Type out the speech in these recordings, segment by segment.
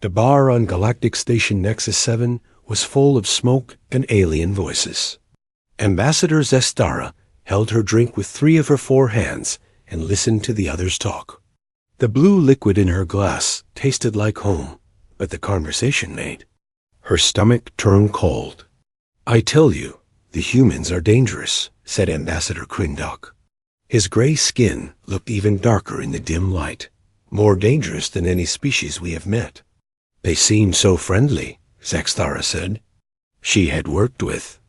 The bar on Galactic Station Nexus 7 was full of smoke and alien voices. Ambassador Zestara held her drink with 3 of her 4 hands and listened to the others talk. The blue liquid in her glass tasted like home, but the conversation made her stomach turn cold. "I tell you, the humans are dangerous," said Ambassador Krindok. His gray skin looked even darker in the dim light, more dangerous than any species we have met. "They seem so friendly," Zestara said. She had worked with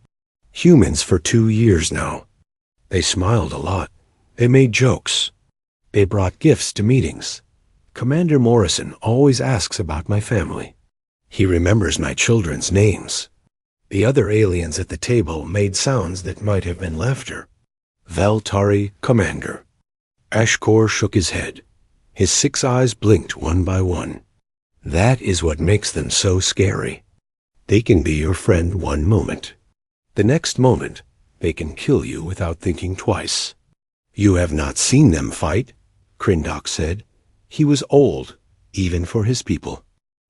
humans for 2 years now. They smiled a lot. They made jokes. They brought gifts to meetings. Commander Morrison always asks about my family. He remembers my children's names. The other aliens at the table made sounds that might have been laughter. Valtari, Commander. Ashkor shook his head. His 6 eyes blinked one by one. That is what makes them so scary. They can be your friend one moment. The next moment, they can kill you without thinking twice. "You have not seen them fight," Krindok said. He was old, even for his people.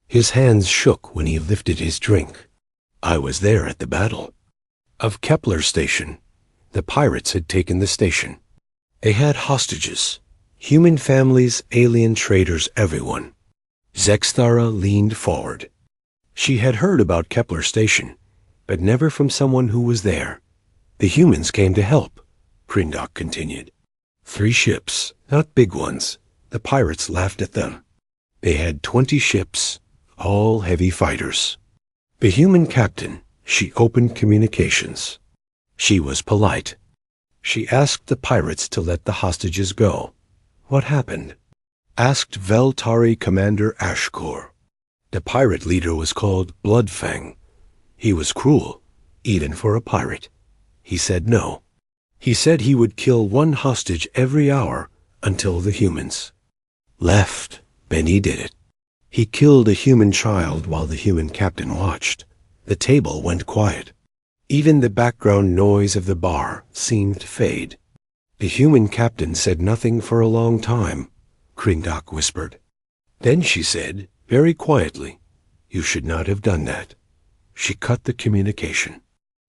His hands shook when he lifted his drink. "I was there at the battle." Of Kepler Station, the pirates had taken the station. They had hostages, human families, alien traders, everyone. Zestara leaned forward. She had heard about Kepler Station, but never from someone who was there. "The humans came to help," Krindok continued. 3 ships, not big ones. The pirates laughed at them. They had 20 ships, all heavy fighters. The human captain, she opened communications. She was polite. She asked the pirates to let the hostages go. "What happened?" Asked Veltari Commander Ashkor. The pirate leader was called Bloodfang. He was cruel, even for a pirate. He said no. He said he would kill 1 hostage every hour until the humans left. Then he did it. He killed a human child while the human captain watched. The table went quiet. Even the background noise of the bar seemed to fade. The human captain said nothing for a long time, Krindok whispered. Then she said, very quietly, "You should not have done that." She cut the communication.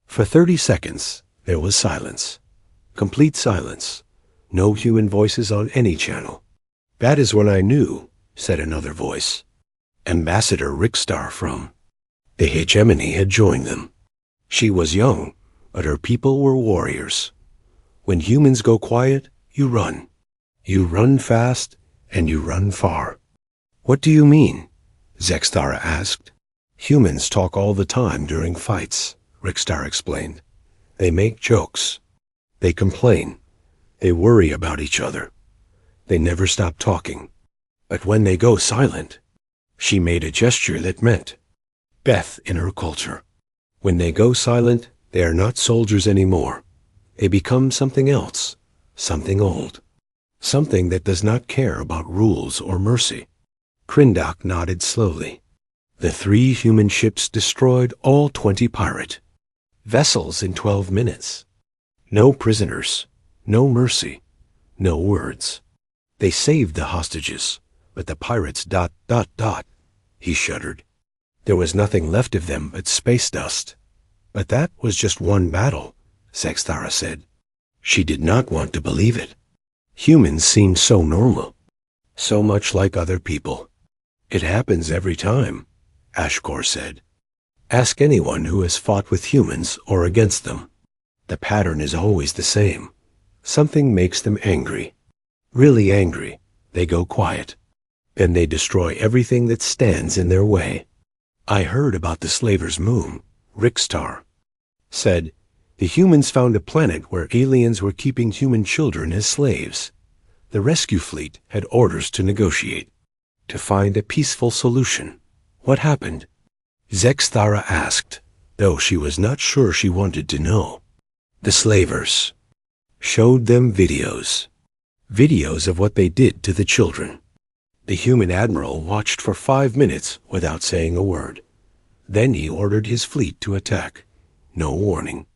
For 30 seconds, there was silence. Complete silence. No human voices on any channel. "That is when I knew," said another voice. Ambassador Rickstar from the hegemony had joined them. She was young, but her people were warriors. When humans go quiet, you run. You run fast, and you run far. "What do you mean?" Zestara asked. "Humans talk all the time during fights," Rickstar explained. "They make jokes. They complain. They worry about each other. They never stop talking. But when they go silent," she made a gesture that meant Beth in her culture. "When they go silent, they are not soldiers anymore. They become something else, something old, something that does not care about rules or mercy." Krindok nodded slowly. The 3 human ships destroyed all 20 pirate vessels in 12 minutes. No prisoners, no mercy, no words. They saved the hostages, but the pirates ... He shuddered. There was nothing left of them but space dust. "But that was just one battle," Zestara said. She did not want to believe it. Humans seemed so normal, so much like other people. "It happens every time," Ashkor said. "Ask anyone who has fought with humans or against them. The pattern is always the same. Something makes them angry. Really angry. They go quiet. Then they destroy everything that stands in their way." "I heard about the Slaver's Moon," Rickstar said. "The humans found a planet where aliens were keeping human children as slaves. The rescue fleet had orders to negotiate, to find a peaceful solution. What happened?" Zestara asked, though she was not sure she wanted to know. "The slavers showed them videos of what they did to the children. The human admiral watched for 5 minutes without saying a word. Then he ordered his fleet to attack. No warning.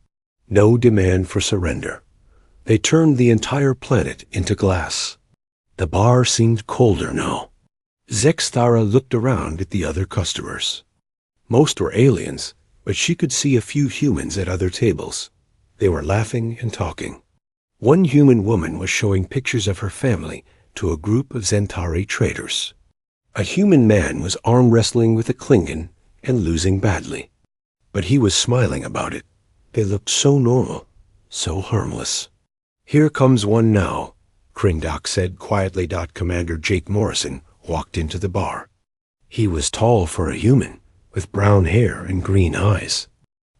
No demand for surrender. They turned the entire planet into glass." The bar seemed colder now. Zexthara looked around at the other customers. Most were aliens, but she could see a few humans at other tables. They were laughing and talking. One human woman was showing pictures of her family to a group of Zentari traders. A human man was arm wrestling with a Klingon and losing badly. But he was smiling about it. They looked so normal, so harmless. "Here comes one now," Krindok said quietly. Commander Jake Morrison walked into the bar. He was tall for a human, with brown hair and green eyes.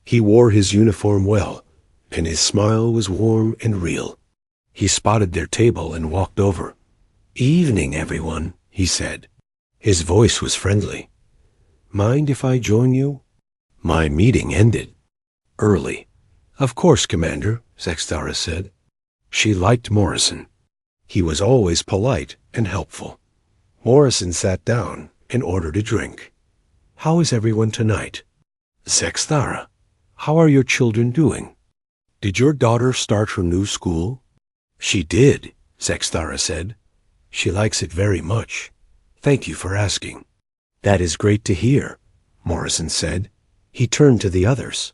He wore his uniform well, and his smile was warm and real. He spotted their table and walked over. "Evening, everyone," he said. His voice was friendly. "Mind if I join you?" My meeting ended early. "Of course, Commander," Zexthara said. She liked Morrison. He was always polite and helpful. Morrison sat down and ordered a drink. "How is everyone tonight?" "Zexthara, how are your children doing? Did your daughter start her new school?" "She did," Zexthara said. "She likes it very much. Thank you for asking." "That is great to hear," Morrison said. He turned to the others.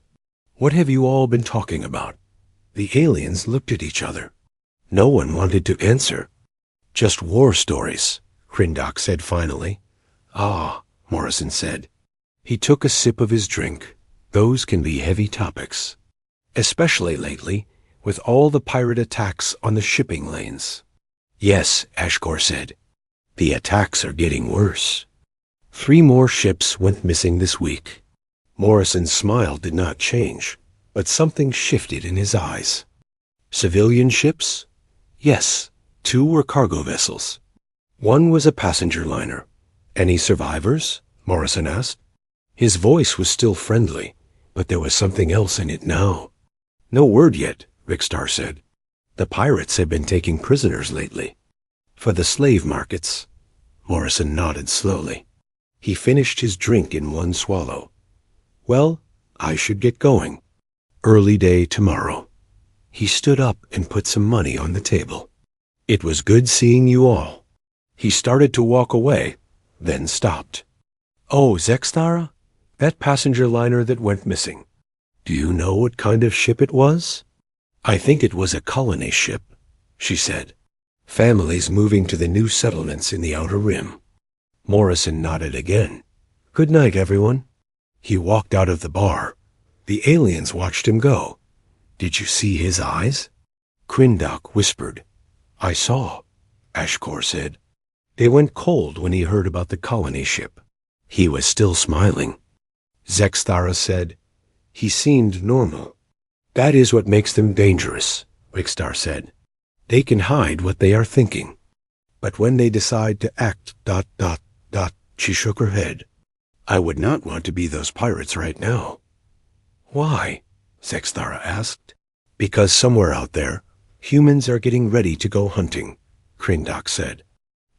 "What have you all been talking about?" The aliens looked at each other. No one wanted to answer. "Just war stories," Krindok said finally. "Ah," Morrison said. He took a sip of his drink. "Those can be heavy topics, especially lately, with all the pirate attacks on the shipping lanes." "Yes," Ashkor said. "The attacks are getting worse. 3 more ships went missing this week." Morrison's smile did not change, but something shifted in his eyes. "Civilian ships?" "Yes, 2 were cargo vessels. 1 was a passenger liner." "Any survivors?" Morrison asked. His voice was still friendly, but there was something else in it now. "No word yet," Rikstar said. "The pirates have been taking prisoners lately." "For the slave markets." Morrison nodded slowly. He finished his drink in one swallow. "Well, I should get going. Early day tomorrow." He stood up and put some money on the table. "It was good seeing you all." He started to walk away, then stopped. "Oh, Zexthara? That passenger liner that went missing. Do you know what kind of ship it was?" "I think it was a colony ship," she said. "Families moving to the new settlements in the Outer Rim." Morrison nodded again. "Good night, everyone." He walked out of the bar. The aliens watched him go. "Did you see his eyes?" Krindok whispered. "I saw," Ashkor said. "They went cold when he heard about the colony ship." He was still smiling. Zexthara said, "He seemed normal." "That is what makes them dangerous," Rikstar said. "They can hide what they are thinking. But when they decide to act... She shook her head. "I would not want to be those pirates right now." "Why?" Zexthara asked. "Because somewhere out there, humans are getting ready to go hunting," Krindok said.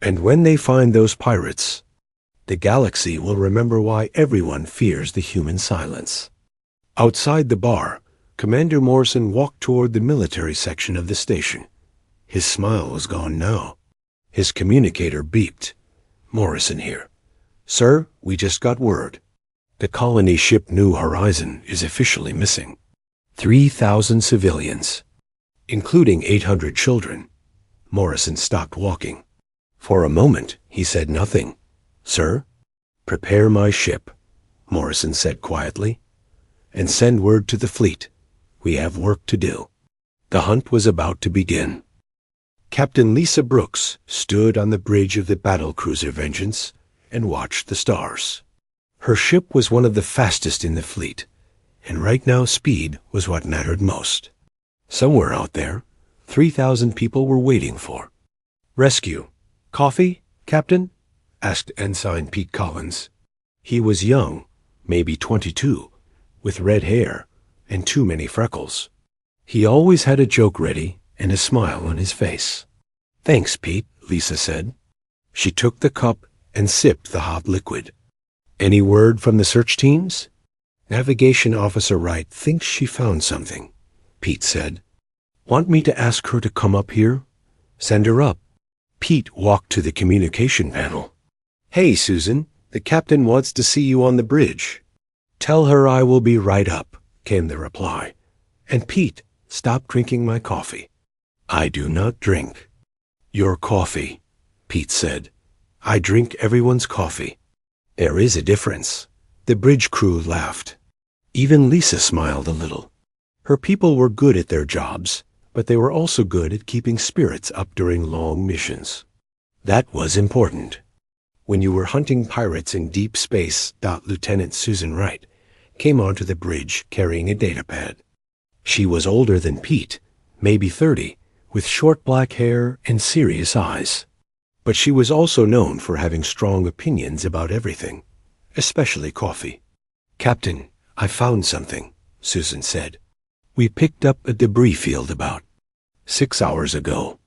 "And when they find those pirates, the galaxy will remember why everyone fears the human silence." Outside the bar, Commander Morrison walked toward the military section of the station. His smile was gone now. His communicator beeped. "Morrison here. Sir, we just got word. The colony ship New Horizon is officially missing. 3,000 civilians, including 800 children." Morrison stopped walking. For a moment, he said nothing. "Sir, prepare my ship," Morrison said quietly, "and send word to the fleet. We have work to do." The hunt was about to begin. Captain Lisa Brooks stood on the bridge of the battlecruiser Vengeance and watched the stars. Her ship was one of the fastest in the fleet, and right now speed was what mattered most. Somewhere out there, 3,000 people were waiting for. "Rescue. Coffee, Captain?" asked Ensign Pete Collins. He was young, maybe 22, with red hair and too many freckles. He always had a joke ready and a smile on his face. "Thanks, Pete," Lisa said. She took the cup and sipped the hot liquid. "Any word from the search teams?" "Navigation Officer Wright thinks she found something," Pete said. "Want me to ask her to come up here?" "Send her up." Pete walked to the communication panel. "Hey, Susan, the captain wants to see you on the bridge." "Tell her I will be right up," came the reply. "And Pete, stop drinking my coffee." "I do not drink your coffee," Pete said. "I drink everyone's coffee." "There is a difference." The bridge crew laughed. Even Lisa smiled a little. Her people were good at their jobs, but they were also good at keeping spirits up during long missions. That was important. When you were hunting pirates in deep space, Lieutenant Susan Wright came onto the bridge carrying a datapad. She was older than Pete, maybe 30, with short black hair and serious eyes. But she was also known for having strong opinions about everything, especially coffee. "Captain, I found something," Susan said. "We picked up a debris field about 6 hours ago.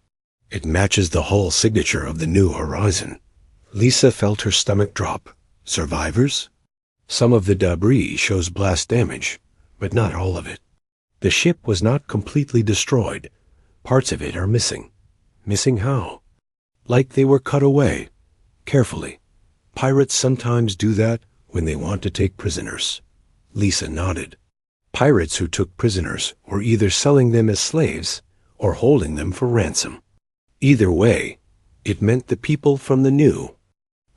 It matches the hull signature of the New Horizon." Lisa felt her stomach drop. "Survivors?" "Some of the debris shows blast damage, but not all of it. The ship was not completely destroyed. Parts of it are missing." "Missing how?" "Like they were cut away. Carefully. Pirates sometimes do that when they want to take prisoners." Lisa nodded. Pirates who took prisoners were either selling them as slaves or holding them for ransom. Either way, it meant the people from the New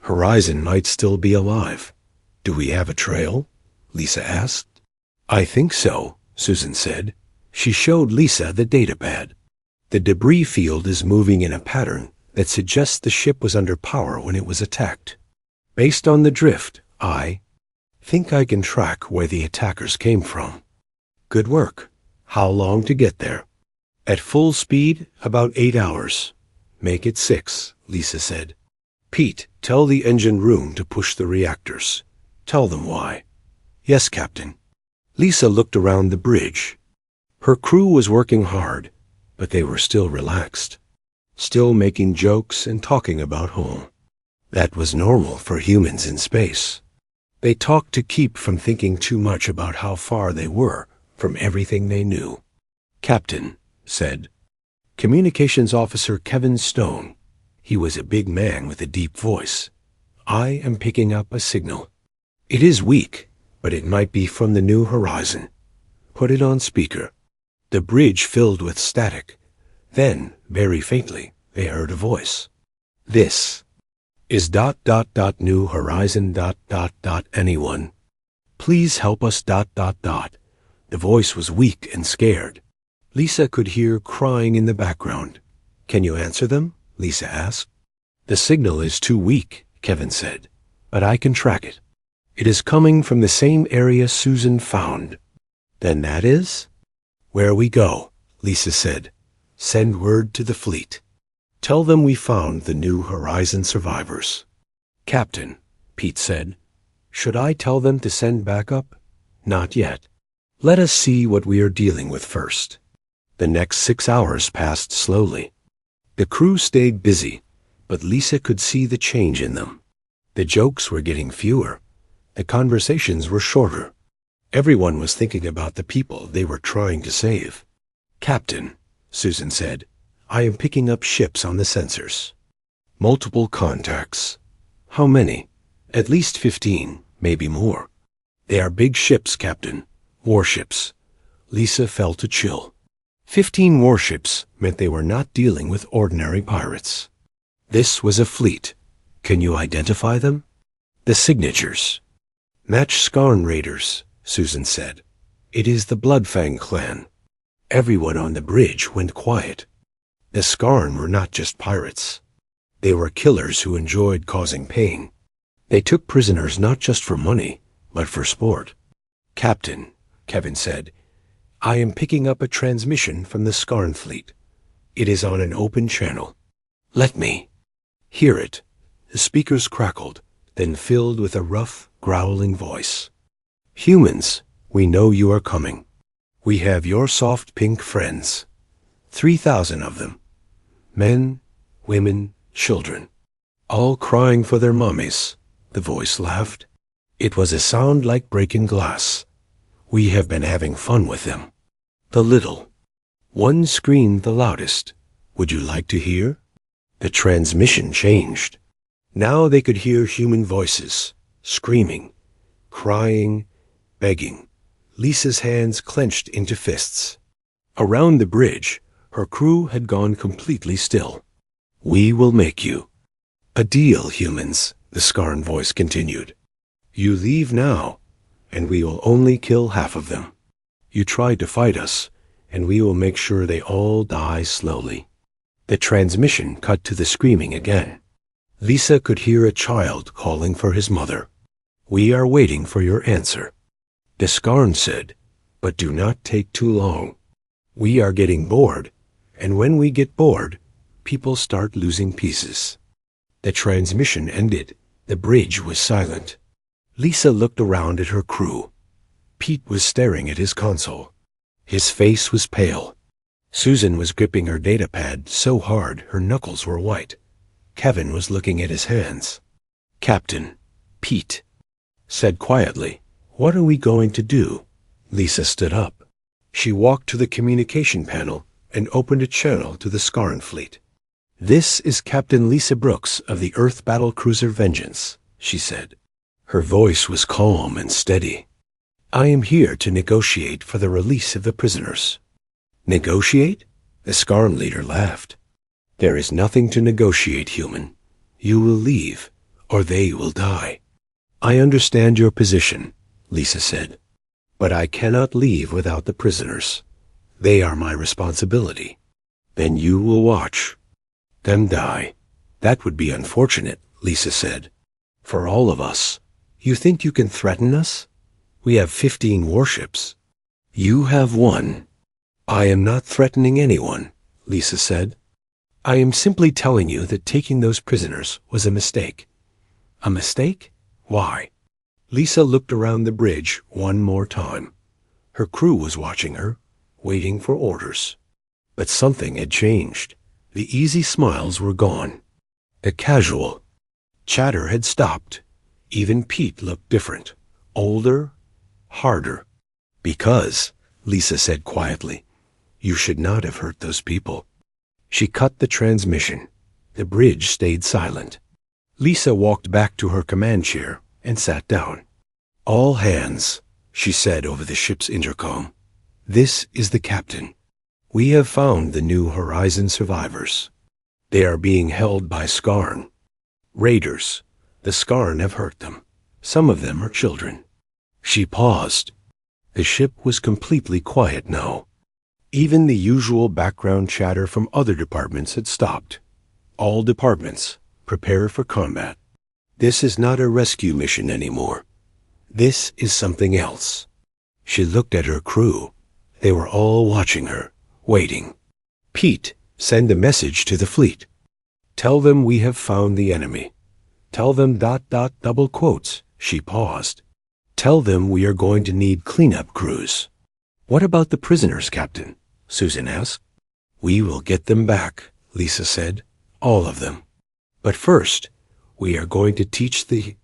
Horizon might still be alive. "Do we have a trail?" Lisa asked. "I think so," Susan said. She showed Lisa the datapad. "The debris field is moving in a pattern that suggests the ship was under power when it was attacked. Based on the drift, I think I can track where the attackers came from." "Good work. How long to get there?" "At full speed, about 8 hours. Make it 6, Lisa said. "Pete, tell the engine room to push the reactors. Tell them why." "Yes, Captain." Lisa looked around the bridge. Her crew was working hard, but they were still relaxed, still making jokes and talking about home. That was normal for humans in space. They talked to keep from thinking too much about how far they were from everything they knew. "Captain," said Communications Officer Kevin Stone. He was a big man with a deep voice. "I am picking up a signal. It is weak, but it might be from the New Horizon. Put it on speaker." The bridge filled with static. Then, very faintly, they heard a voice. "This is ... New Horizon ... anyone. Please help us ... The voice was weak and scared. Lisa could hear crying in the background. "Can you answer them?" Lisa asked. "The signal is too weak," Kevin said, "but I can track it. It is coming from the same area Susan found." "Then that is?" "Where we go," Lisa said. "Send word to the fleet. Tell them we found the New Horizon survivors." "Captain," Pete said, "should I tell them to send backup?" "Not yet. Let us see what we are dealing with first." The next 6 hours passed slowly. The crew stayed busy, but Lisa could see the change in them. The jokes were getting fewer. The conversations were shorter. Everyone was thinking about the people they were trying to save. "Captain," Susan said, "I am picking up ships on the sensors. Multiple contacts." "How many?" "At least 15, maybe more. They are big ships, Captain. Warships." Lisa felt a chill. 15 warships meant they were not dealing with ordinary pirates. This was a fleet. "Can you identify them?" "The signatures match Skarn raiders," Susan said. "It is the Bloodfang clan." Everyone on the bridge went quiet. The Skarn were not just pirates. They were killers who enjoyed causing pain. They took prisoners not just for money, but for sport. "Captain," Kevin said, "I am picking up a transmission from the Skarn fleet. It is on an open channel." "Let me hear it." The speakers crackled, then filled with a rough, growling voice. "Humans, we know you are coming. We have your soft pink friends. 3,000 of them. Men, women, children. All crying for their mummies." The voice laughed. It was a sound like breaking glass. "We have been having fun with them." The little one screamed the loudest. "Would you like to hear?" The transmission changed. Now they could hear human voices, screaming, crying, begging. Lisa's hands clenched into fists. Around the bridge, her crew had gone completely still. "We will make you a deal, humans," the Scarn voice continued. "You leave now, and we will only kill half of them. You try to fight us, and we will make sure they all die slowly." The transmission cut to the screaming again. Lisa could hear a child calling for his mother. "We are waiting for your answer," the Scarn said, "but do not take too long. We are getting bored, and when we get bored, people start losing pieces." The transmission ended. The bridge was silent. Lisa looked around at her crew. Pete was staring at his console. His face was pale. Susan was gripping her datapad so hard her knuckles were white. Kevin was looking at his hands. "Captain," Pete said quietly, "what are we going to do?" Lisa stood up. She walked to the communication panel and opened a channel to the Scarn fleet. "This is Captain Lisa Brooks of the Earth Battle Cruiser Vengeance," she said. Her voice was calm and steady. "I am here to negotiate for the release of the prisoners." "Negotiate?" The Scarn leader laughed. "There is nothing to negotiate, human. You will leave, or they will die." "I understand your position," Lisa said, "but I cannot leave without the prisoners. They are my responsibility. Then you will watch them die." "That would be unfortunate," Lisa said. "For all of us. You think you can threaten us? We have 15 warships. You have 1. "I am not threatening anyone," Lisa said. "I am simply telling you that taking those prisoners was a mistake." "A mistake? Why?" Lisa looked around the bridge one more time. Her crew was watching her, waiting for orders. But something had changed. The easy smiles were gone. The casual chatter had stopped. Even Pete looked different, older, harder. "Because," Lisa said quietly, "you should not have hurt those people." She cut the transmission. The bridge stayed silent. Lisa walked back to her command chair and sat down. "All hands," she said over the ship's intercom. "This is the captain. We have found the New Horizon survivors. They are being held by Scarn. Raiders. The Scarn have hurt them. Some of them are children." She paused. The ship was completely quiet now. Even the usual background chatter from other departments had stopped. "All departments, prepare for combat. This is not a rescue mission anymore. This is something else." She looked at her crew. They were all watching her, waiting. "Pete, send a message to the fleet. Tell them we have found the enemy. Tell them ... double quotes." She paused. "Tell them we are going to need cleanup crews." "What about the prisoners, Captain?" Susan asked. "We will get them back," Lisa said. "All of them. But first, we are going to teach the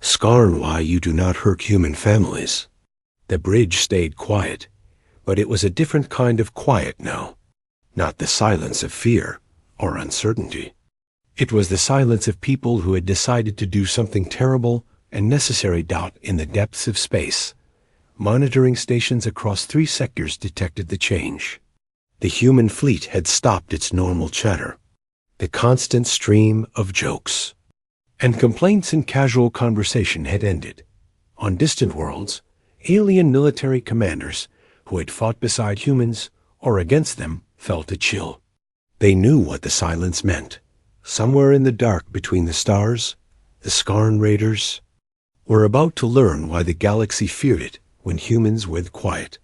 Scarn why you do not hurt human families." The bridge stayed quiet, but it was a different kind of quiet now. Not the silence of fear or uncertainty. It was the silence of people who had decided to do something terrible and necessary. In the depths of space, monitoring stations across 3 sectors detected the change. The human fleet had stopped its normal chatter, the constant stream of jokes, and complaints and casual conversation had ended. On distant worlds, alien military commanders who had fought beside humans or against them felt a chill. They knew what the silence meant. Somewhere in the dark between the stars, the Scarn Raiders were about to learn why the galaxy feared it when humans went quiet.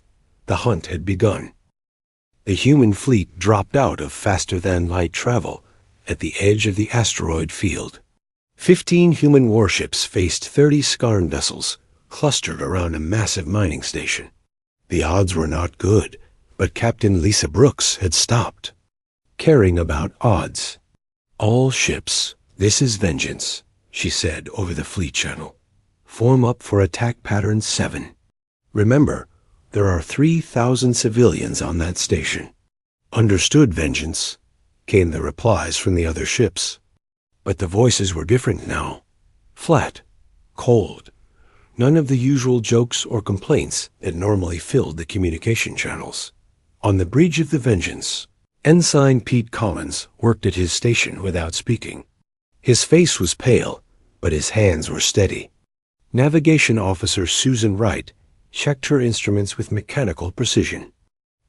The hunt had begun. The human fleet dropped out of faster-than-light travel at the edge of the asteroid field. 15 human warships faced 30 Scarn vessels clustered around a massive mining station. The odds were not good, but Captain Lisa Brooks had stopped caring about odds. "All ships, this is Vengeance," she said over the fleet channel. "Form up for attack pattern 7. Remember, there are 3,000 civilians on that station." "Understood, Vengeance," came the replies from the other ships. But the voices were different now. Flat, cold. None of the usual jokes or complaints that normally filled the communication channels. On the bridge of the Vengeance, Ensign Pete Collins worked at his station without speaking. His face was pale, but his hands were steady. Navigation Officer Susan Wright checked her instruments with mechanical precision.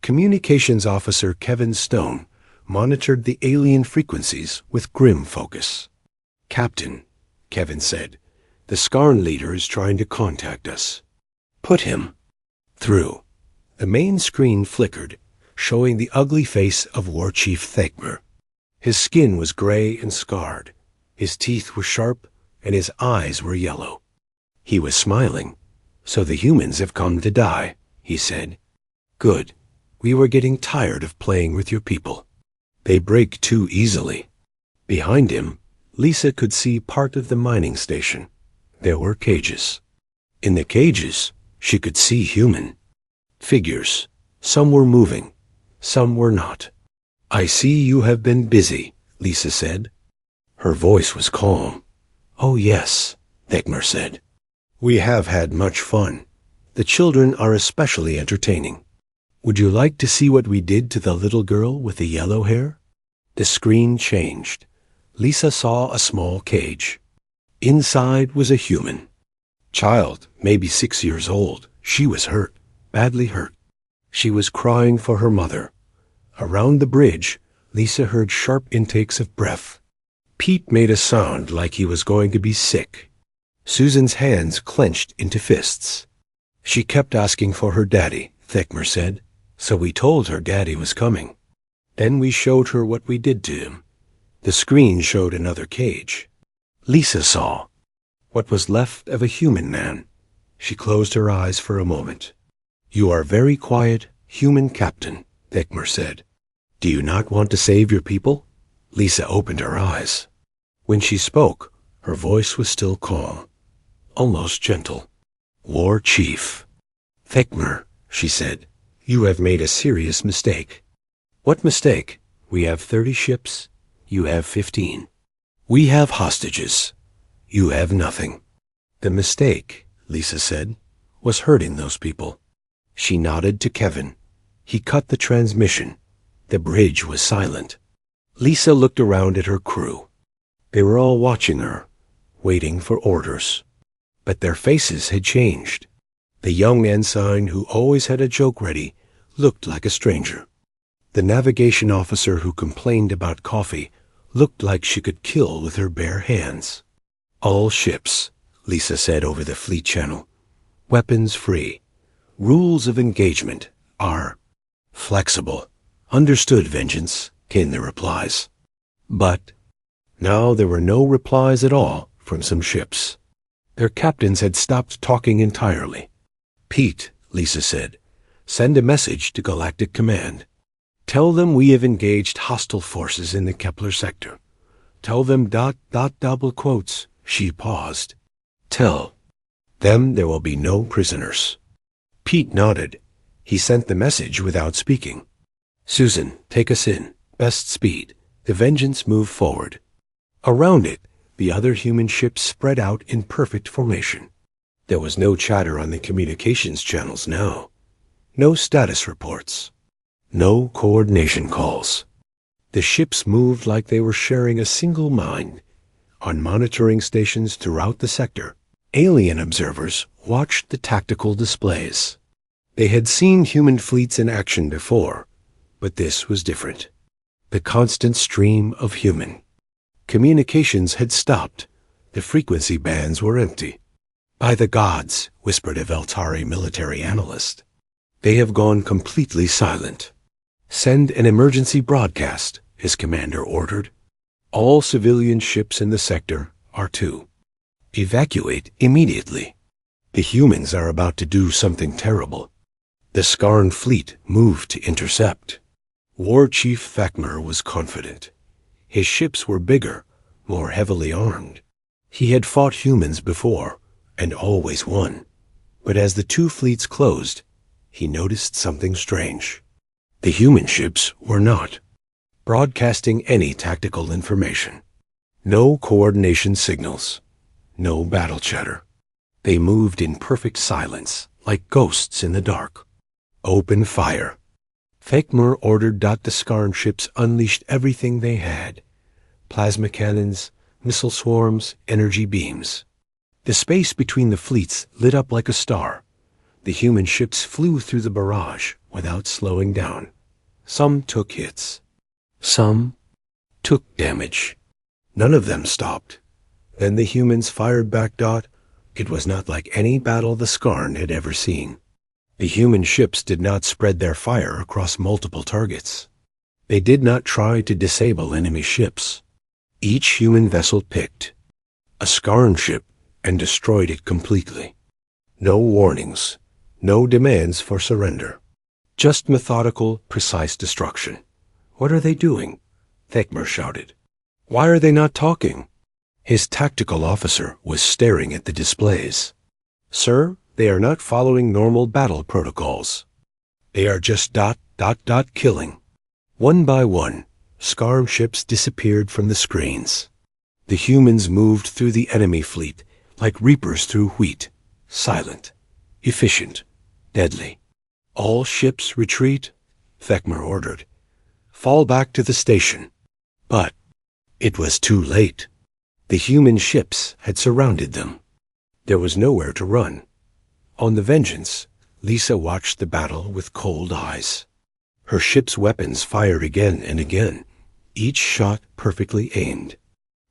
Communications Officer Kevin Stone monitored the alien frequencies with grim focus. "Captain," Kevin said, "the Skarn leader is trying to contact us." "Put him through." The main screen flickered, showing the ugly face of War Chief Thegmer. His skin was gray and scarred. His teeth were sharp, and his eyes were yellow. He was smiling. "So the humans have come to die," he said. "Good. We were getting tired of playing with your people. They break too easily." Behind him, Lisa could see part of the mining station. There were cages. In the cages, she could see human figures. Some were moving, some were not. "I see you have been busy," Lisa said. Her voice was calm. "Oh yes," Thegmer said. "We have had much fun. The children are especially entertaining. Would you like to see what we did to the little girl with the yellow hair?" The screen changed. Lisa saw a small cage. Inside was a human. Child, maybe 6 years old. She was hurt, badly hurt. She was crying for her mother. Around the bridge, Lisa heard sharp intakes of breath. Pete made a sound like he was going to be sick. Susan's hands clenched into fists. "She kept asking for her daddy," Thegmer said, "so we told her daddy was coming. Then we showed her what we did to him." The screen showed another cage. Lisa saw what was left of a human man. She closed her eyes for a moment. "You are very quiet, human captain," Thegmer said. "Do you not want to save your people?" Lisa opened her eyes. When she spoke, her voice was still calm, almost gentle. "War Chief Thegmer," she said, "you have made a serious mistake." "What mistake?" "We have 30 ships. You have 15. We have hostages. You have nothing." "The mistake," Lisa said, "was hurting those people." She nodded to Kevin. He cut the transmission. The bridge was silent. Lisa looked around at her crew. They were all watching her, waiting for orders. But their faces had changed. The young ensign, who always had a joke ready, looked like a stranger. The navigation officer who complained about coffee looked like she could kill with her bare hands. "All ships," Lisa said over the fleet channel. "Weapons free. Rules of engagement are flexible." "Understood, Vengeance," came the replies. But now there were no replies at all from some ships. Their captains had stopped talking entirely. "Pete," Lisa said, "send a message to Galactic Command. Tell them we have engaged hostile forces in the Kepler sector. Tell them ... double quotes." She paused. "Tell them there will be no prisoners." Pete nodded. He sent the message without speaking. "Susan, take us in. Best speed." The Vengeance moved forward. Around it, the other human ships spread out in perfect formation. There was no chatter on the communications channels now. No status reports. No coordination calls. The ships moved like they were sharing a single mind. On monitoring stations throughout the sector, alien observers watched the tactical displays. They had seen human fleets in action before, but this was different. The constant stream of human. Communications had stopped. The frequency bands were empty. "By the gods," whispered a Veltari military analyst. "They have gone completely silent." "Send an emergency broadcast," his commander ordered. "All civilian ships in the sector are to evacuate immediately. The humans are about to do something terrible." The Skarn fleet moved to intercept. War Chief Thegmer was confident. His ships were bigger, more heavily armed. He had fought humans before, and always won. But as the two fleets closed, he noticed something strange. The human ships were not broadcasting any tactical information. No coordination signals. No battle chatter. They moved in perfect silence, like ghosts in the dark. Open fire. Thakmur ordered that the Skarn ships unleashed everything they had. Plasma cannons, missile swarms, energy beams. The space between the fleets lit up like a star. The human ships flew through the barrage without slowing down. Some took hits. Some took damage. None of them stopped. Then the humans fired back. It was not like any battle the Skarn had ever seen. The human ships did not spread their fire across multiple targets. They did not try to disable enemy ships. Each human vessel picked a Skarn ship and destroyed it completely. No warnings, no demands for surrender. Just methodical, precise destruction. "What are they doing?" Thakmur shouted. "Why are they not talking?" His tactical officer was staring at the displays. "Sir, they are not following normal battle protocols. They are just killing." One by one, Skarn ships disappeared from the screens. The humans moved through the enemy fleet like reapers through wheat, silent, efficient, deadly. "All ships retreat," Thakmur ordered. "Fall back to the station." But it was too late. The human ships had surrounded them. There was nowhere to run. On the Vengeance, Lisa watched the battle with cold eyes. Her ship's weapons fired again and again, each shot perfectly aimed.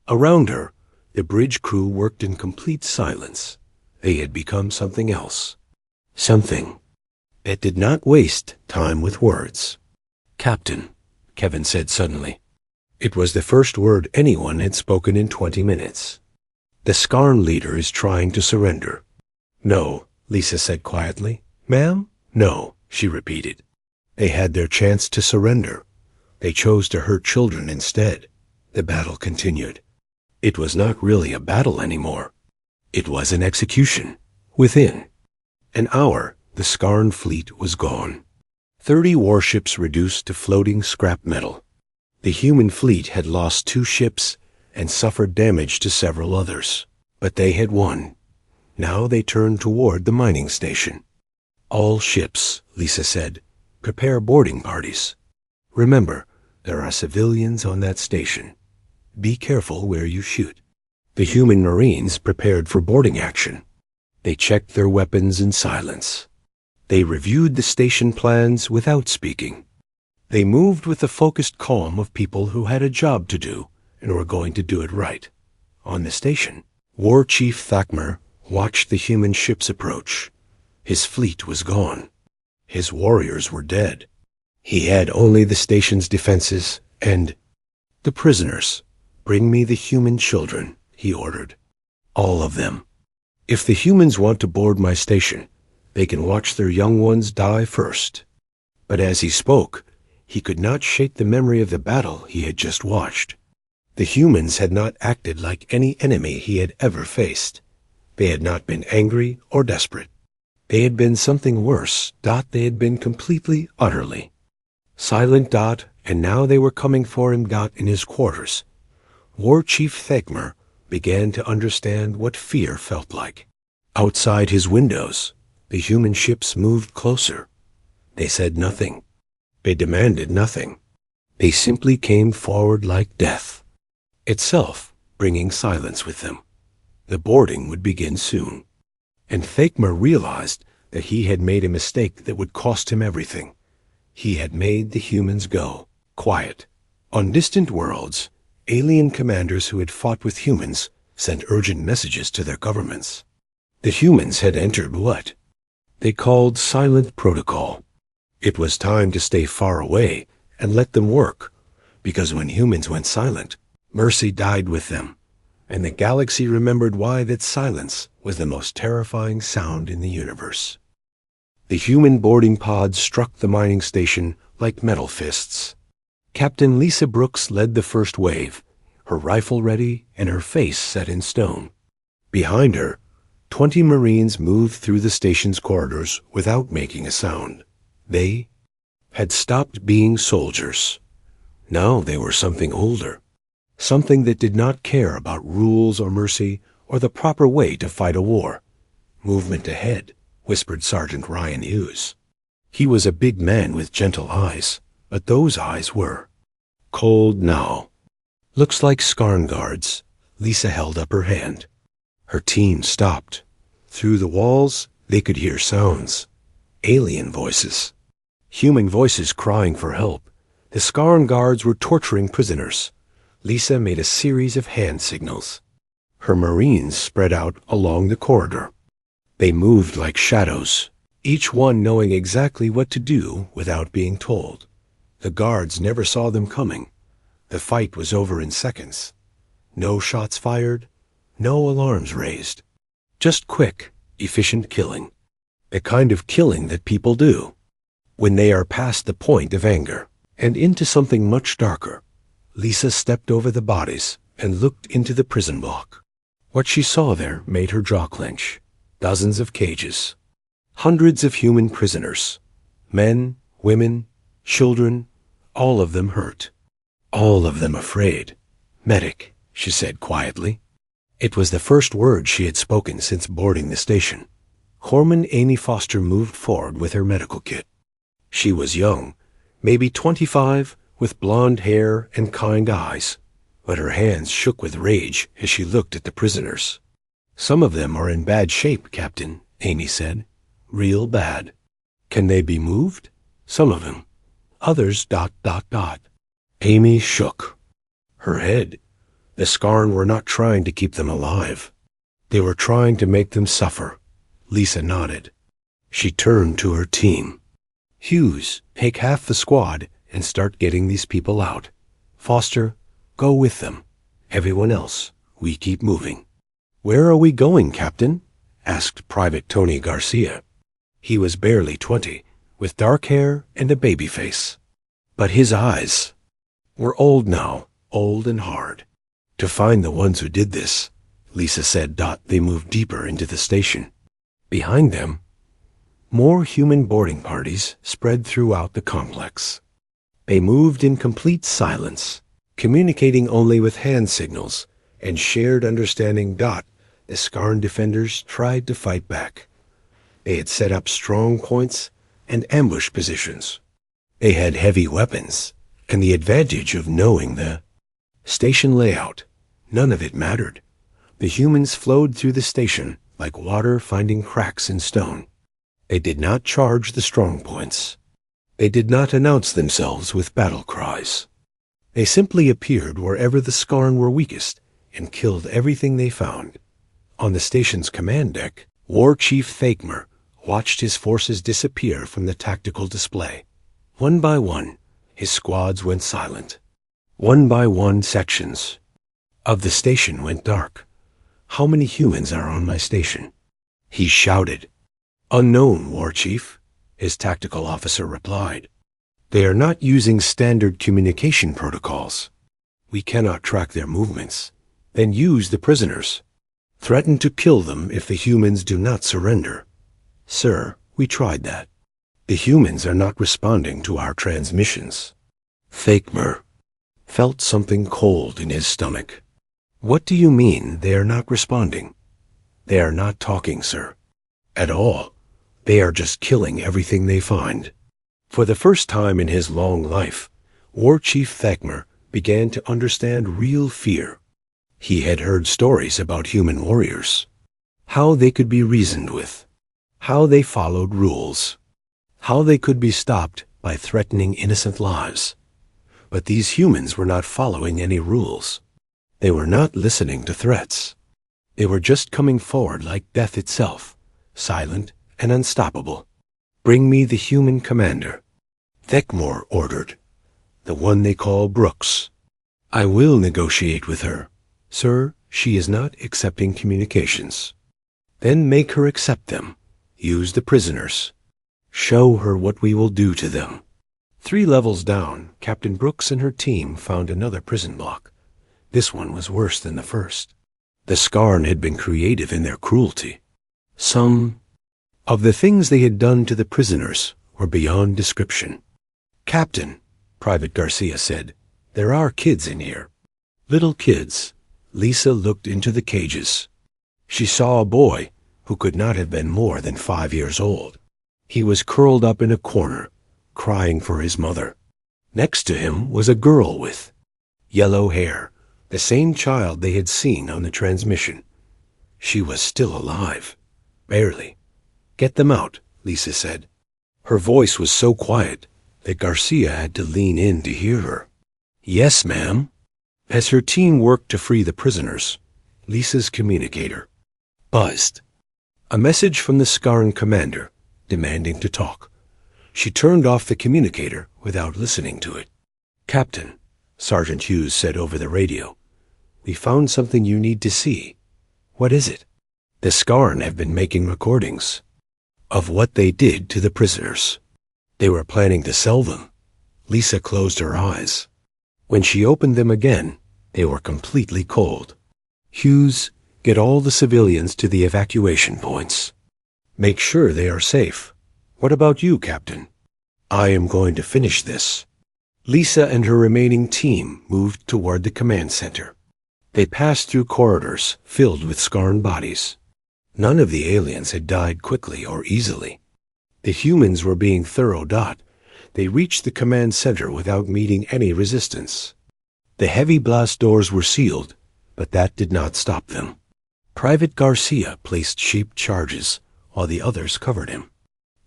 Around her, the bridge crew worked in complete silence. They had become something else. Something that did not waste time with words. "Captain," Kevin said suddenly. It was the first word anyone had spoken in 20 minutes. "The Skarn leader is trying to surrender." "No," Lisa said quietly. "Ma'am?" "No," she repeated. "They had their chance to surrender. They chose to hurt children instead." The battle continued. It was not really a battle anymore. It was an execution. Within an hour, the Skarn fleet was gone. 30 warships reduced to floating scrap metal. The human fleet had lost 2 ships and suffered damage to several others. But they had won. Now they turned toward the mining station. "All ships," Lisa said, "prepare boarding parties. Remember, there are civilians on that station. Be careful where you shoot." The human Marines prepared for boarding action. They checked their weapons in silence. They reviewed the station plans without speaking. They moved with the focused calm of people who had a job to do and were going to do it right. On the station, War Chief Thakmur watched the human ships approach. His fleet was gone. His warriors were dead. He had only the station's defenses and the prisoners. "Bring me the human children," he ordered. "All of them. If the humans want to board my station, they can watch their young ones die first." But as he spoke, he could not shake the memory of the battle he had just watched. The humans had not acted like any enemy he had ever faced. They had not been angry or desperate. They had been something worse. They had been completely, utterly silent. And now they were coming for him. In his quarters. War Chief Thakmur began to understand what fear felt like. Outside his windows, the human ships moved closer. They said nothing. They demanded nothing. They simply came forward like death itself, bringing silence with them. The boarding would begin soon. And Thakmur realized that he had made a mistake that would cost him everything. He had made the humans go quiet. On distant worlds, alien commanders who had fought with humans sent urgent messages to their governments. The humans had entered what they called silent protocol. It was time to stay far away and let them work, because when humans went silent, mercy died with them, and the galaxy remembered why that silence was the most terrifying sound in the universe. The human boarding pods struck the mining station like metal fists. Captain Lisa Brooks led the first wave, her rifle ready and her face set in stone. Behind her, 20 Marines moved through the station's corridors without making a sound. They had stopped being soldiers. Now they were something older. Something that did not care about rules or mercy or the proper way to fight a war. "Movement ahead," whispered Sergeant Ryan Hughes. He was a big man with gentle eyes, but those eyes were cold now. "Looks like Skarn guards." Lisa held up her hand. Her team stopped. Through the walls, they could hear sounds. Alien voices. Human voices crying for help. The Skarn guards were torturing prisoners. Lisa made a series of hand signals. Her Marines spread out along the corridor. They moved like shadows, each one knowing exactly what to do without being told. The guards never saw them coming. The fight was over in seconds. No shots fired, no alarms raised. Just quick, efficient killing. The kind of killing that people do when they are past the point of anger and into something much darker. Lisa stepped over the bodies and looked into the prison block. What she saw there made her jaw clench. Dozens of cages. Hundreds of human prisoners. Men, women, children, all of them hurt. All of them afraid. "Medic," she said quietly. It was the first word she had spoken since boarding the station. Corpsman Amy Foster moved forward with her medical kit. She was young, maybe 25, with blonde hair and kind eyes, but her hands shook with rage as she looked at the prisoners. "Some of them are in bad shape, Captain," Amy said. "Real bad." "Can they be moved?" "Some of them. Others ... Amy shook her head. The Skarn were not trying to keep them alive. They were trying to make them suffer. Lisa nodded. She turned to her team. "Hughes, take half the squad and start getting these people out. Foster, go with them. Everyone else, we keep moving." "Where are we going, Captain?" asked Private Tony Garcia. He was barely 20, with dark hair and a baby face. But his eyes were old now, old and hard. "To find the ones who did this," Lisa said. They moved deeper into the station. Behind them, more human boarding parties spread throughout the complex. They moved in complete silence, communicating only with hand signals and shared understanding. The Skarn defenders tried to fight back. They had set up strong points and ambush positions. They had heavy weapons and the advantage of knowing the station layout. None of it mattered. The humans flowed through the station like water finding cracks in stone. They did not charge the strong points. They did not announce themselves with battle cries. They simply appeared wherever the Skarn were weakest and killed everything they found. On the station's command deck, War Chief Thakmer watched his forces disappear from the tactical display. One by one, his squads went silent. One by one, sections of the station went dark. "How many humans are on my station?" he shouted. "Unknown, War Chief," his tactical officer replied. "They are not using standard communication protocols. We cannot track their movements. Then use the prisoners. Threaten to kill them if the humans do not surrender." "Sir, we tried that. The humans are not responding to our transmissions." Thakmer felt something cold in his stomach. "What do you mean they are not responding?" "They are not talking, sir. At all. They are just killing everything they find." For the first time in his long life, War Chief Thakmer began to understand real fear. He had heard stories about human warriors, how they could be reasoned with, how they followed rules, how they could be stopped by threatening innocent lives. But these humans were not following any rules. They were not listening to threats. They were just coming forward like death itself, silent and unstoppable. "Bring me the human commander," Thakmer ordered. "The one they call Brooks. I will negotiate with her. Sir, she is not accepting communications." "Then make her accept them. Use the prisoners. Show her what we will do to them." 3 levels down, Captain Brooks and her team found another prison block. This one was worse than the first. The Skarn had been creative in their cruelty. Some of the things they had done to the prisoners were beyond description. "Captain," Private Garcia said, "there are kids in here." Little kids. Lisa looked into the cages. She saw a boy who could not have been more than 5 years old. He was curled up in a corner, crying for his mother. Next to him was a girl with yellow hair, the same child they had seen on the transmission. She was still alive. Barely. "Get them out," Lisa said. Her voice was so quiet that Garcia had to lean in to hear her. "Yes, ma'am." As her team worked to free the prisoners, Lisa's communicator buzzed. A message from the Scarn commander, demanding to talk. She turned off the communicator without listening to it. "Captain," Sergeant Hughes said over the radio, "we found something you need to see." "What is it?" "The Scarn have been making recordings of what they did to the prisoners. They were planning to sell them." Lisa closed her eyes. When she opened them again, they were completely cold. "Hughes, get all the civilians to the evacuation points. Make sure they are safe. What about you, Captain?" "I am going to finish this." Lisa and her remaining team moved toward the command center. They passed through corridors filled with Scarn bodies. None of the aliens had died quickly or easily. The humans were being thorough-dot. They reached the command center without meeting any resistance. The heavy blast doors were sealed, but that did not stop them. Private Garcia placed shaped charges, while the others covered him.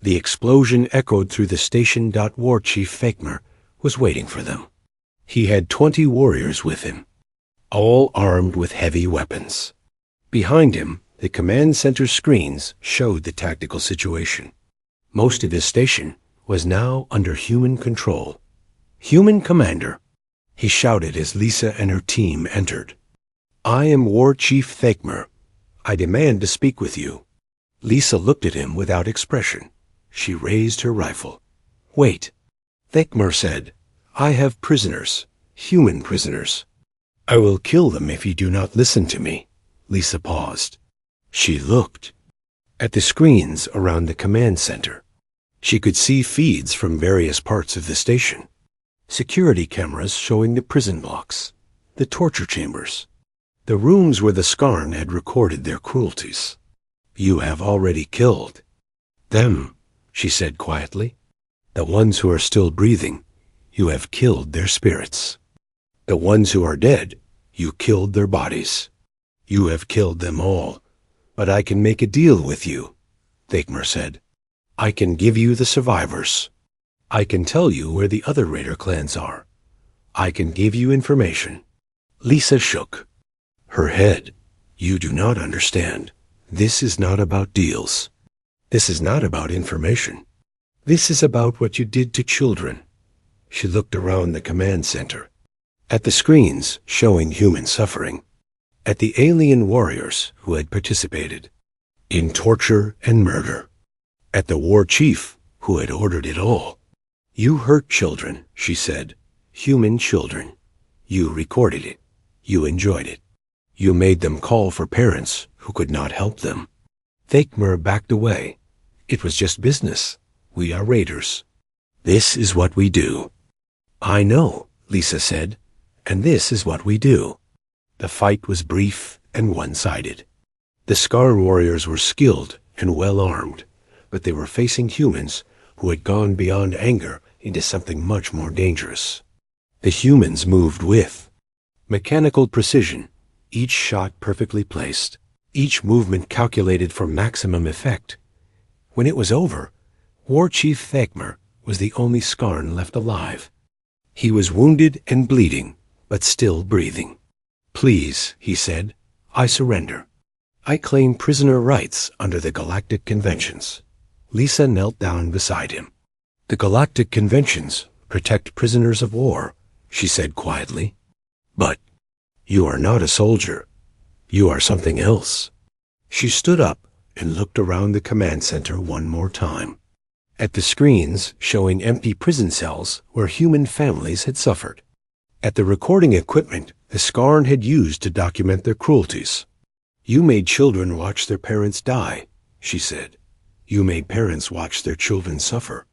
The explosion echoed through the station. War Chief Fakmer was waiting for them. He had 20 warriors with him, all armed with heavy weapons. Behind him, the command center screens showed the tactical situation. Most of his station was now under human control. "Human Commander," he shouted as Lisa and her team entered. "I am War Chief Thakmer. I demand to speak with you." Lisa looked at him without expression. She raised her rifle. "Wait," Thakmer said. "I have prisoners, human prisoners. I will kill them if you do not listen to me." Lisa paused. She looked at the screens around the command center. She could see feeds from various parts of the station. Security cameras showing the prison blocks, the torture chambers, the rooms where the Scarn had recorded their cruelties. "You have already killed them," she said quietly. "The ones who are still breathing, you have killed their spirits. The ones who are dead, you killed their bodies. You have killed them all. But I can make a deal with you," Thakmer said. "I can give you the survivors. I can tell you where the other Raider clans are. I can give you information." Lisa shook her head. "You do not understand. This is not about deals. This is not about information. This is about what you did to children." She looked around the command center, at the screens showing human suffering, at the alien warriors who had participated in torture and murder, at the war chief who had ordered it all. "You hurt children," she said. "Human children. You recorded it. You enjoyed it. You made them call for parents who could not help them." Thakmer backed away. "It was just business. We are raiders. This is what we do." "I know," Lisa said, "and this is what we do." The fight was brief and one-sided. The Scarn warriors were skilled and well-armed, but they were facing humans who had gone beyond anger into something much more dangerous. The humans moved with mechanical precision, each shot perfectly placed, each movement calculated for maximum effect. When it was over, War Chief Thakmer was the only Scarn left alive. He was wounded and bleeding, but still breathing. "Please," he said, "I surrender. I claim prisoner rights under the Galactic Conventions." Lisa knelt down beside him. "The Galactic Conventions protect prisoners of war," she said quietly. "But you are not a soldier. You are something else." She stood up and looked around the command center one more time, at the screens showing empty prison cells where human families had suffered, at the recording equipment the Scarn had used to document their cruelties. "You made children watch their parents die," she said. "You made parents watch their children suffer.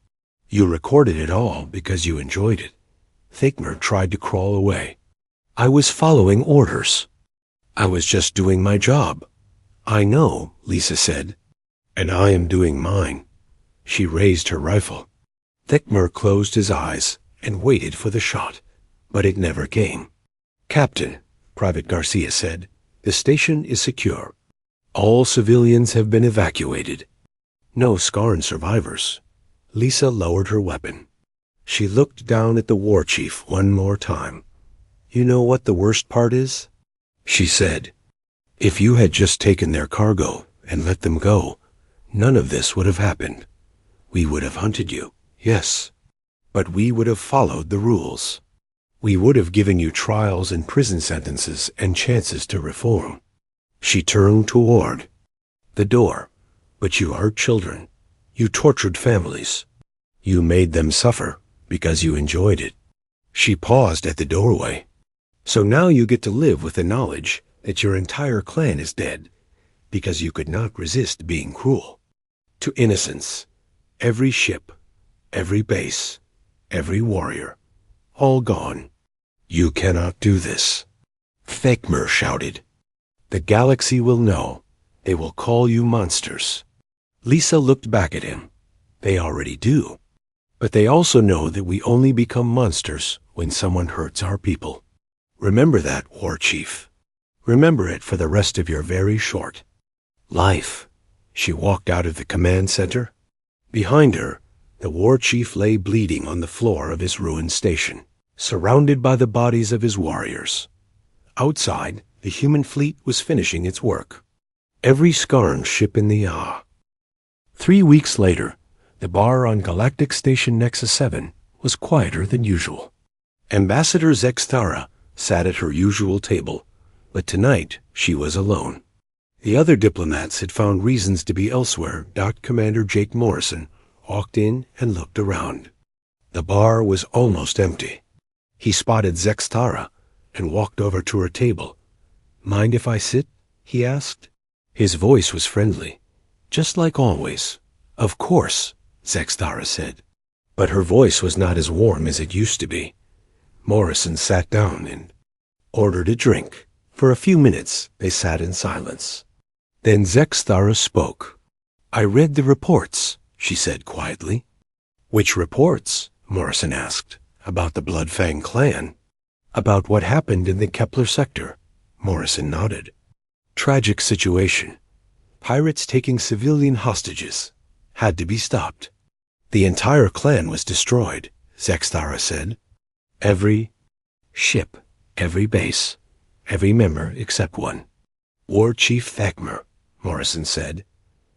You recorded it all because you enjoyed it." Thakmer tried to crawl away. I was following orders. I was just doing my job. I know, Lisa said. And I am doing mine. She raised her rifle. Thicmer closed his eyes and waited for the shot, but it never came. Captain, Private Garcia said, the station is secure. All civilians have been evacuated. No Scarn survivors. Lisa lowered her weapon. She looked down at the war chief one more time. You know what the worst part is? She said. If you had just taken their cargo and let them go, none of this would have happened. We would have hunted you, yes, but we would have followed the rules. We would have given you trials and prison sentences and chances to reform. She turned toward the door. But you hurt children. You tortured families. You made them suffer because you enjoyed it. She paused at the doorway. So now you get to live with the knowledge that your entire clan is dead because you could not resist being cruel. To innocents, every ship, every base, every warrior, all gone. You cannot do this. Thicmer shouted. The galaxy will know. They will call you monsters. Lisa looked back at him. They already do. But they also know that we only become monsters when someone hurts our people. Remember that, War Chief. Remember it for the rest of your very short life. She walked out of the command center. Behind her, the War Chief lay bleeding on the floor of his ruined station, surrounded by the bodies of his warriors. Outside, the human fleet was finishing its work. Every Scarn ship in the 3 weeks later, the bar on Galactic Station Nexus 7 was quieter than usual. Ambassador Zextara sat at her usual table, but tonight she was alone. The other diplomats had found reasons to be elsewhere. Commander Jake Morrison walked in and looked around. The bar was almost empty. He spotted Zextara and walked over to her table. Mind if I sit? He asked. His voice was friendly. Just like always. Of course, Zextara said. But her voice was not as warm as it used to be. Morrison sat down and ordered a drink. For a few minutes, they sat in silence. Then Zextara spoke. I read the reports, she said quietly. Which reports? Morrison asked. About the Bloodfang clan. About what happened in the Kepler sector. Morrison nodded. Tragic situation. Pirates taking civilian hostages. Had to be stopped. The entire clan was destroyed, Zextara said. Every ship, every base, every member except one. War Chief Thicmer, Morrison said.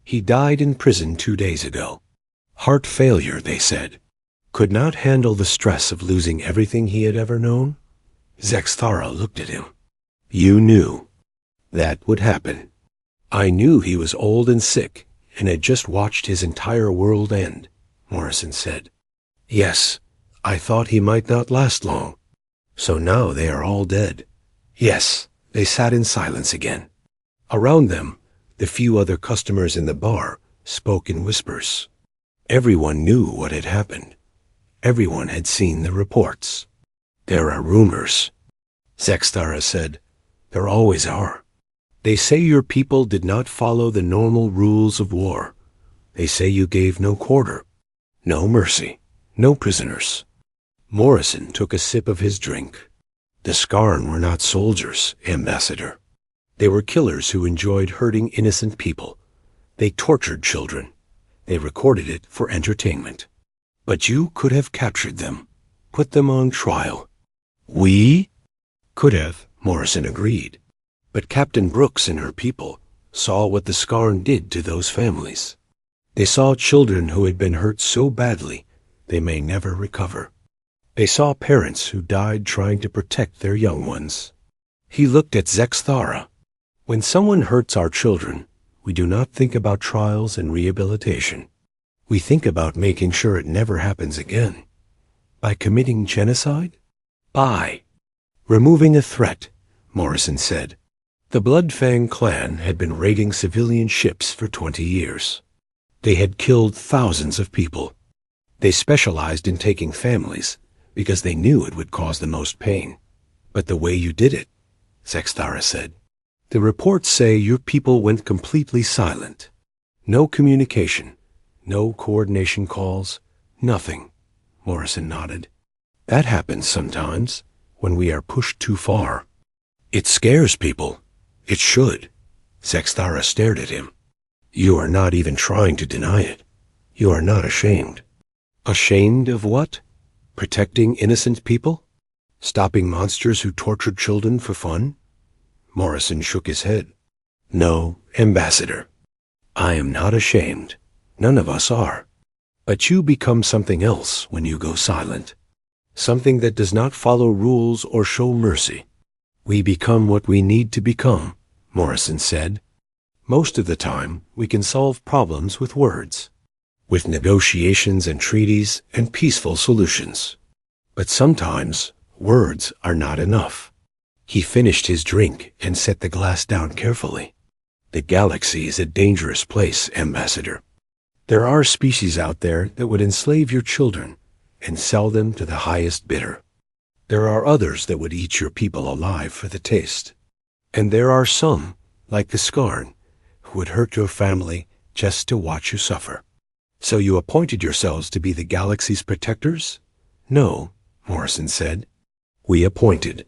He died in prison 2 days ago. Heart failure, they said. Could not handle the stress of losing everything he had ever known. Zextara looked at him. You knew that would happen. I knew he was old and sick and had just watched his entire world end, Morrison said. Yes, I thought he might not last long. So now they are all dead. Yes, they sat in silence again. Around them, the few other customers in the bar spoke in whispers. Everyone knew what had happened. Everyone had seen the reports. There are rumors, Zextara said. There always are. They say your people did not follow the normal rules of war. They say you gave no quarter, no mercy, no prisoners. Morrison took a sip of his drink. The Scarn were not soldiers, Ambassador. They were killers who enjoyed hurting innocent people. They tortured children. They recorded it for entertainment. But you could have captured them, put them on trial. We could have, Morrison agreed. But Captain Brooks and her people saw what the Scarn did to those families. They saw children who had been hurt so badly they may never recover. They saw parents who died trying to protect their young ones. He looked at Zextara. When someone hurts our children, we do not think about trials and rehabilitation. We think about making sure it never happens again. By committing genocide? By removing a threat, Morrison said. The Bloodfang clan had been raiding civilian ships for 20 years. They had killed thousands of people. They specialized in taking families because they knew it would cause the most pain. But the way you did it, Sextara said. The reports say your people went completely silent. No communication, no coordination calls, nothing. Morrison nodded. That happens sometimes, when we are pushed too far. It scares people. It should. Sextara stared at him. You are not even trying to deny it. You are not ashamed. Ashamed of what? Protecting innocent people? Stopping monsters who tortured children for fun? Morrison shook his head. No, Ambassador. I am not ashamed. None of us are. But you become something else when you go silent. Something that does not follow rules or show mercy. We become what we need to become, Morrison said. Most of the time, we can solve problems with words, with negotiations and treaties and peaceful solutions. But sometimes, words are not enough. He finished his drink and set the glass down carefully. The galaxy is a dangerous place, Ambassador. There are species out there that would enslave your children and sell them to the highest bidder. There are others that would eat your people alive for the taste. And there are some, like the Skarn, who would hurt your family just to watch you suffer. So you appointed yourselves to be the galaxy's protectors? No, Morrison said. We appointed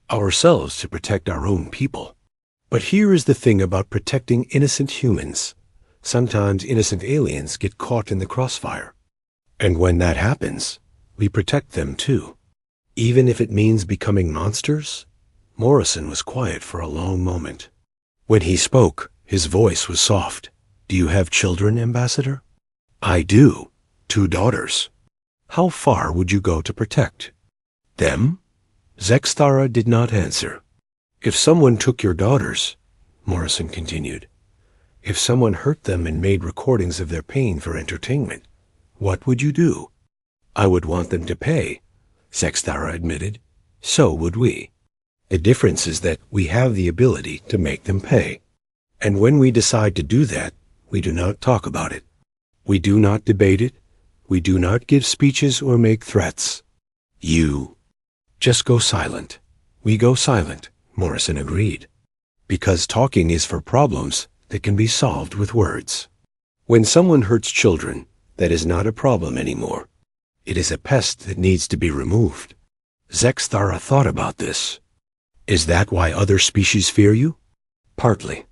ourselves to protect our own people. But here is the thing about protecting innocent humans. Sometimes innocent aliens get caught in the crossfire. And when that happens, we protect them too. Even if it means becoming monsters? Morrison was quiet for a long moment. When he spoke, his voice was soft. Do you have children, Ambassador? I do. 2 daughters. How far would you go to protect them? Zextara did not answer. If someone took your daughters, Morrison continued, if someone hurt them and made recordings of their pain for entertainment, what would you do? I would want them to pay, Sextara admitted. So would we. The difference is that we have the ability to make them pay. And when we decide to do that, we do not talk about it. We do not debate it. We do not give speeches or make threats. You just go silent. We go silent, Morrison agreed. Because talking is for problems that can be solved with words. When someone hurts children, that is not a problem anymore. It is a pest that needs to be removed. Zextara thought about this. Is that why other species fear you? Partly.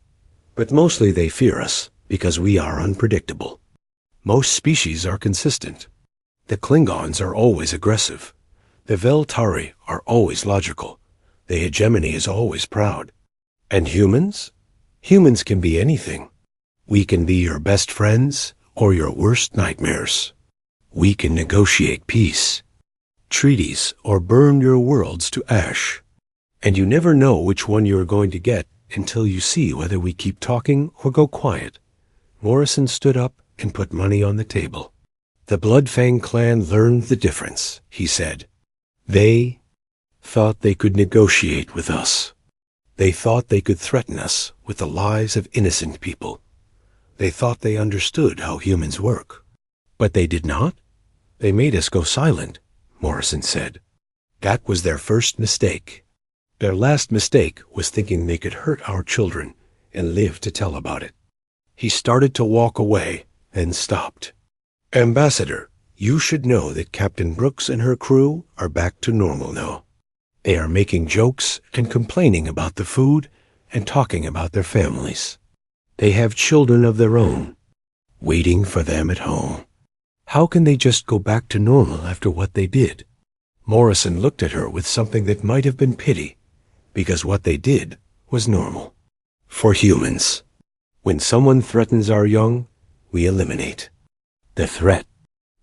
But mostly they fear us because we are unpredictable. Most species are consistent. The Klingons are always aggressive. The Veltari are always logical. The hegemony is always proud. And humans? Humans can be anything. We can be your best friends or your worst nightmares. We can negotiate peace, treaties, or burn your worlds to ash. And you never know which one you are going to get until you see whether we keep talking or go quiet. Morrison stood up and put money on the table. The Bloodfang clan learned the difference, he said. They thought they could negotiate with us. They thought they could threaten us with the lives of innocent people. They thought they understood how humans work. But they did not. They made us go silent, Morrison said. That was their first mistake. Their last mistake was thinking they could hurt our children and live to tell about it. He started to walk away, then stopped. Ambassador, you should know that Captain Brooks and her crew are back to normal now. They are making jokes and complaining about the food and talking about their families. They have children of their own, waiting for them at home. How can they just go back to normal after what they did? Morrison looked at her with something that might have been pity, because what they did was normal. For humans, when someone threatens our young, we eliminate the threat.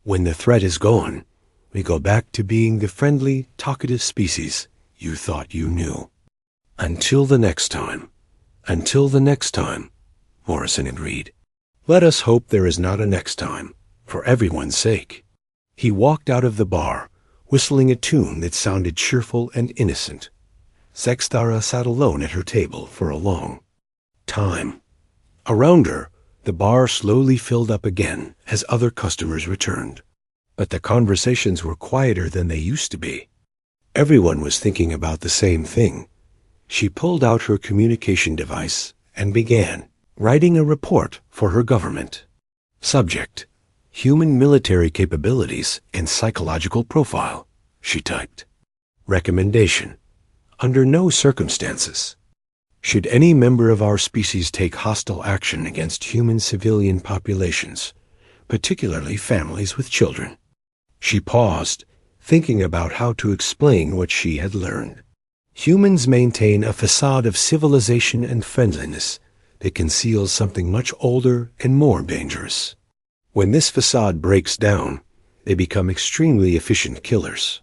When the threat is gone, we go back to being the friendly, talkative species you thought you knew. Until the next time, Morrison agreed. Let us hope there is not a next time, for everyone's sake. He walked out of the bar, whistling a tune that sounded cheerful and innocent. Sextara sat alone at her table for a long time. Around her, the bar slowly filled up again as other customers returned. But the conversations were quieter than they used to be. Everyone was thinking about the same thing. She pulled out her communication device and began writing a report for her government. Subject: Human military capabilities and psychological profile, she typed. Recommendation: under no circumstances should any member of our species take hostile action against human civilian populations, particularly families with children. She paused, thinking about how to explain what she had learned. Humans maintain a facade of civilization and friendliness that conceals something much older and more dangerous. When this facade breaks down, they become extremely efficient killers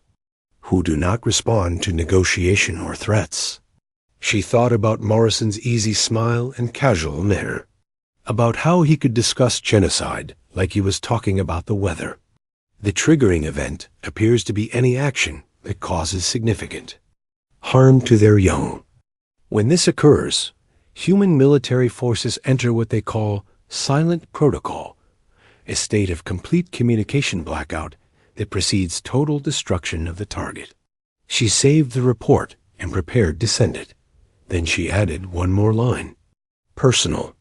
who do not respond to negotiation or threats. She thought about Morrison's easy smile and casual manner, about how he could discuss genocide like he was talking about the weather. The triggering event appears to be any action that causes significant harm to their young. When this occurs, human military forces enter what they call silent protocol, a state of complete communication blackout that precedes total destruction of the target. She saved the report and prepared to send it. Then she added one more line. Personal.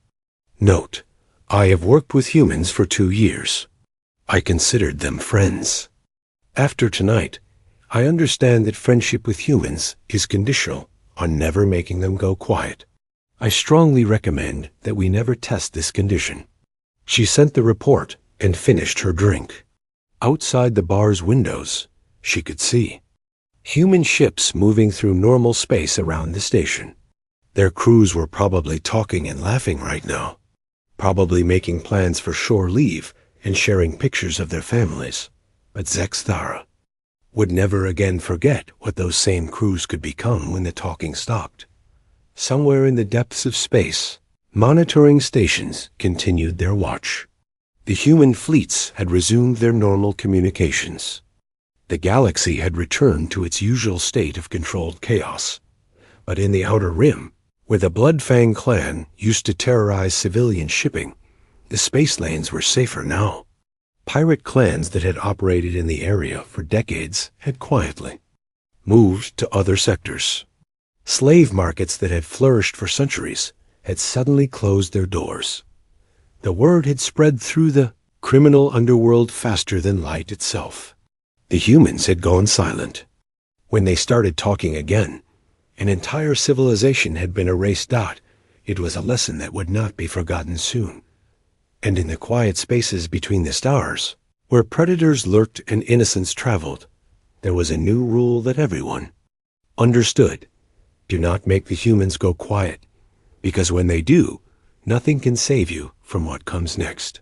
Note: I have worked with humans for 2 years. I considered them friends. After tonight, I understand that friendship with humans is conditional on never making them go quiet. I strongly recommend that we never test this condition. She sent the report and finished her drink. Outside the bar's windows, she could see human ships moving through normal space around the station. Their crews were probably talking and laughing right now, probably making plans for shore leave and sharing pictures of their families. But Zexthara would never again forget what those same crews could become when the talking stopped. Somewhere in the depths of space, monitoring stations continued their watch. The human fleets had resumed their normal communications. The galaxy had returned to its usual state of controlled chaos. But in the Outer Rim, where the Bloodfang clan used to terrorize civilian shipping, the space lanes were safer now. Pirate clans that had operated in the area for decades had quietly moved to other sectors. Slave markets that had flourished for centuries had suddenly closed their doors. The word had spread through the criminal underworld faster than light itself. The humans had gone silent. When they started talking again, an entire civilization had been erased out. It was a lesson that would not be forgotten soon. And in the quiet spaces between the stars, where predators lurked and innocents traveled, there was a new rule that everyone understood. Do not make the humans go quiet, because when they do, nothing can save you from what comes next.